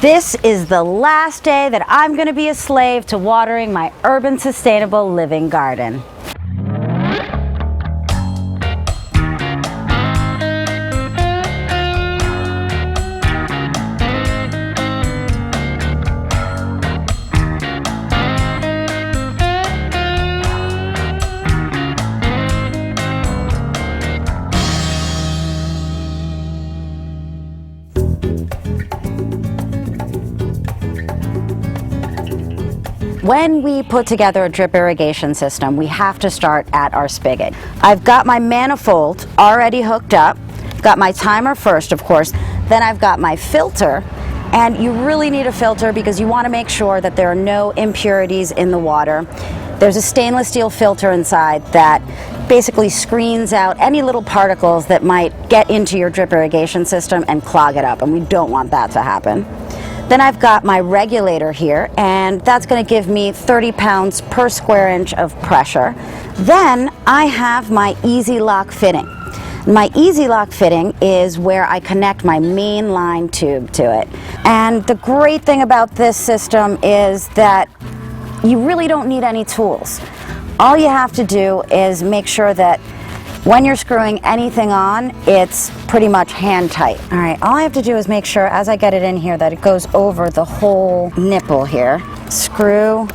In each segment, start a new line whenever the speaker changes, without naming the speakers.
This is the last day that I'm going to be a slave to watering my urban sustainable living garden. When we put together a drip irrigation system, we have to start at our spigot. I've got my manifold already hooked up, got my timer first, of course, then I've got my filter, and you really need a filter because you want to make sure that there are no impurities in the water. There's a stainless steel filter inside that basically screens out any little particles that might get into your drip irrigation system and clog it up, and we don't want that to happen. Then I've got my regulator here, and that's going to give me 30 pounds per square inch of pressure. Then I have my Easy Lock fitting. My Easy Lock fitting is where I connect my main line tube to it. And the great thing about this system is that you really don't need any tools. All you have to do is make sure that when you're screwing anything on, it's pretty much hand tight. All right, all I have to do is make sure as I get it in here that it goes over the whole nipple here. Screw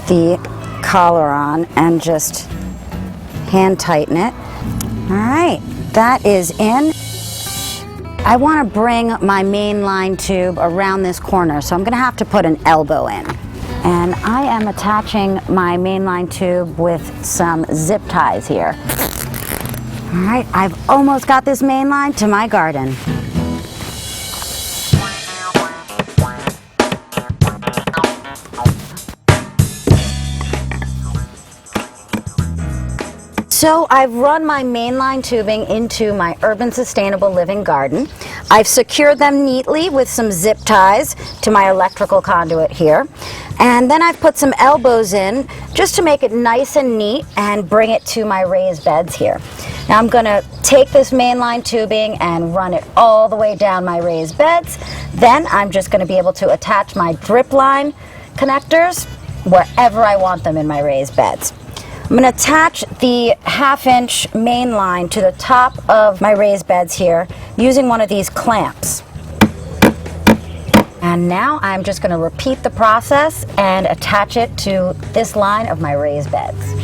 the collar on and just hand tighten it. All right, that is in. I want to bring my main line tube around this corner, so I'm going to have to put an elbow in. And I am attaching my mainline tube with some zip ties here. All right, I've almost got this main line to my garden. So I've run my mainline tubing into my urban sustainable living garden. I've secured them neatly with some zip ties to my electrical conduit here. And then I've put some elbows in just to make it nice and neat and bring it to my raised beds here. Now I'm going to take this mainline tubing and run it all the way down my raised beds. Then I'm just going to be able to attach my drip line connectors wherever I want them in my raised beds. I'm going to attach the 1/2 inch main line to the top of my raised beds here using one of these clamps. And now I'm just going to repeat the process and attach it to this line of my raised beds.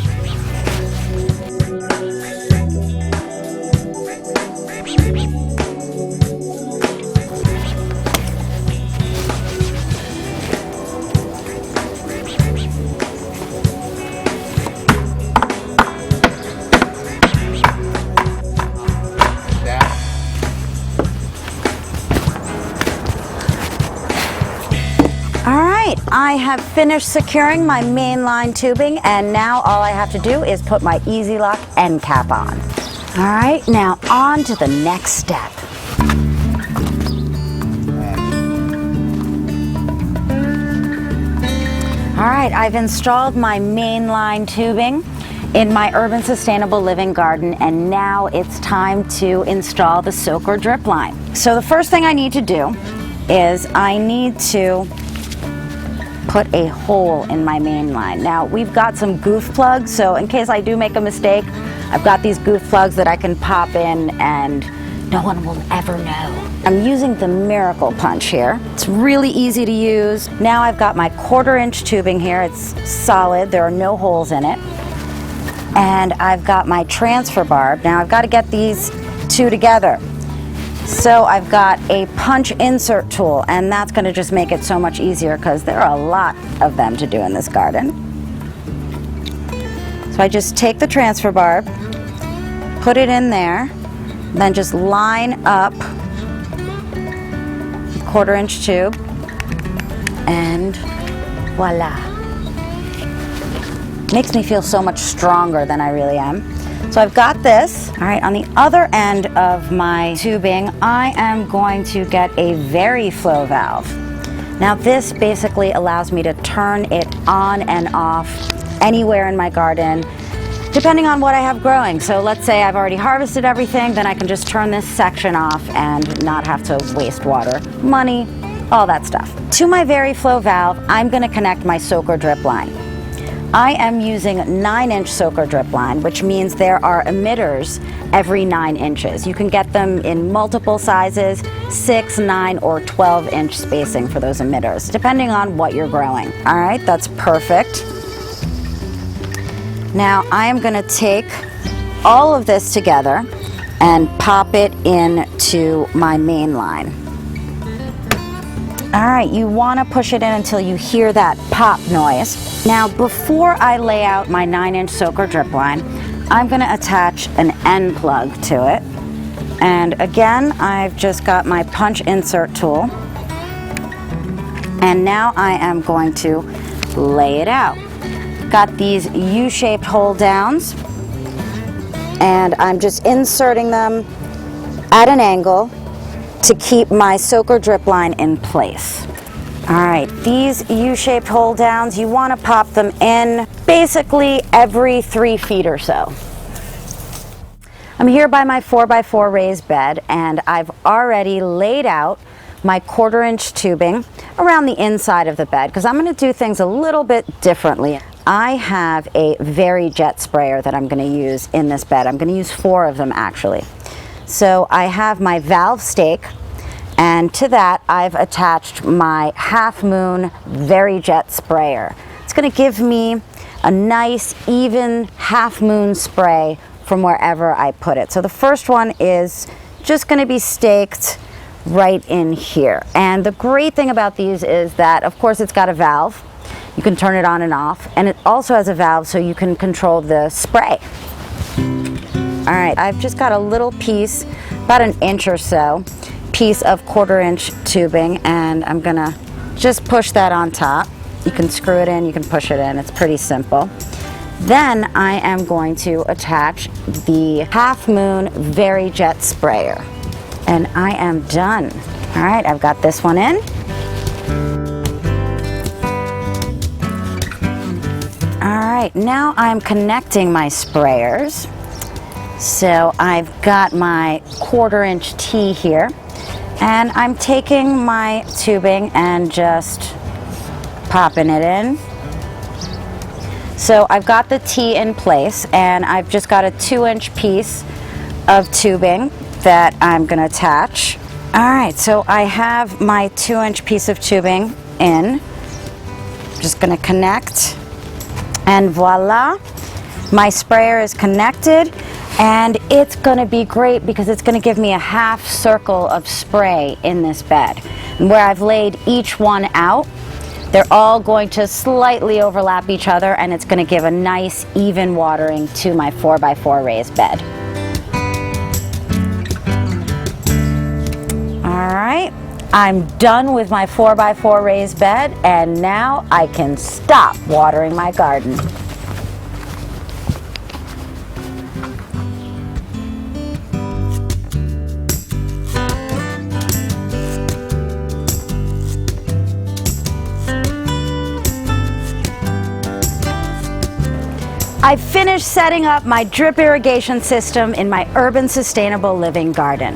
I have finished securing my main line tubing, and now all I have to do is put my Easy Lock end cap on. All right, now on to the next step. All right, I've installed my main line tubing in my urban sustainable living garden, and now it's time to install the soaker drip line. So the first thing I need to do is I need to put a hole in my main line. Now we've got some goof plugs, so in case I do make a mistake, I've got these goof plugs that I can pop in and no one will ever know. I'm using the Miracle Punch here. It's really easy to use. Now I've got my 1/4 inch tubing here. It's solid, there are no holes in it. And I've got my transfer barb. Now I've got to get these two together. So I've got a punch insert tool, and that's going to just make it so much easier because there are a lot of them to do in this garden. So I just take the transfer barb, put it in there, then just line up the 1/4 inch tube, and voila. Makes me feel so much stronger than I really am. So I've got this. All right, on the other end of my tubing, I am going to get a VariFlow valve. Now this basically allows me to turn it on and off anywhere in my garden, depending on what I have growing. So let's say I've already harvested everything, then I can just turn this section off and not have to waste water, money, all that stuff. To my VariFlow valve, I'm going to connect my soaker drip line. I am using 9-inch soaker drip line, which means there are emitters every 9 inches. You can get them in multiple sizes, 6, 9, or 12-inch spacing for those emitters, depending on what you're growing. All right, that's perfect. Now I am going to take all of this together and pop it into my main line. All right, you want to push it in until you hear that pop noise. Now, before I lay out my 9-inch soaker drip line, I'm going to attach an end plug to it. And again, I've just got my punch insert tool. And now I am going to lay it out. Got these U-shaped hole downs, and I'm just inserting them at an angle to keep my soaker drip line in place. All right, these U-shaped hole downs, you want to pop them in basically every 3 feet or so. I'm here by my 4x4 raised bed, and I've already laid out my 1/4-inch tubing around the inside of the bed because I'm going to do things a little bit differently. I have a VariJet sprayer that I'm going to use in this bed. I'm going to use 4 of them actually. So I have my valve stake, and to that I've attached my Half Moon VariJet sprayer. It's going to give me a nice even half moon spray from wherever I put it. So the first one is just going to be staked right in here. And the great thing about these is that, of course, it's got a valve. You can turn it on and off, and it also has a valve so you can control the spray. All right, I've just got a little piece, about 1 inch or so, piece of 1/4-inch tubing, and I'm gonna just push that on top. You can screw it in, you can push it in, it's pretty simple. Then I am going to attach the Half Moon VariJet sprayer, and I am done. All right, I've got this one in. All right, now I'm connecting my sprayers. So I've got my 1/4-inch T here, and I'm taking my tubing and just popping it in. So I've got the T in place, and I've just got a 2-inch piece of tubing that I'm going to attach. All right, so I have my 2-inch piece of tubing in. I'm just going to connect, and voila, my sprayer is connected. And it's going to be great because it's going to give me a half circle of spray in this bed. And where I've laid each one out, they're all going to slightly overlap each other, and it's going to give a nice even watering to my 4x4 raised bed. All right, I'm done with my 4x4 raised bed, and now I can stop watering my garden. I've finished setting up my drip irrigation system in my urban sustainable living garden.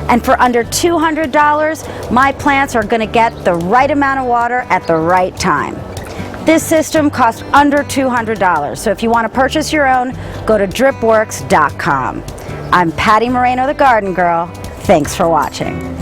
And for under $200, my plants are going to get the right amount of water at the right time. This system costs under $200, so if you want to purchase your own, go to dripworks.com. I'm Patty Moreno, the Garden Girl. Thanks for watching.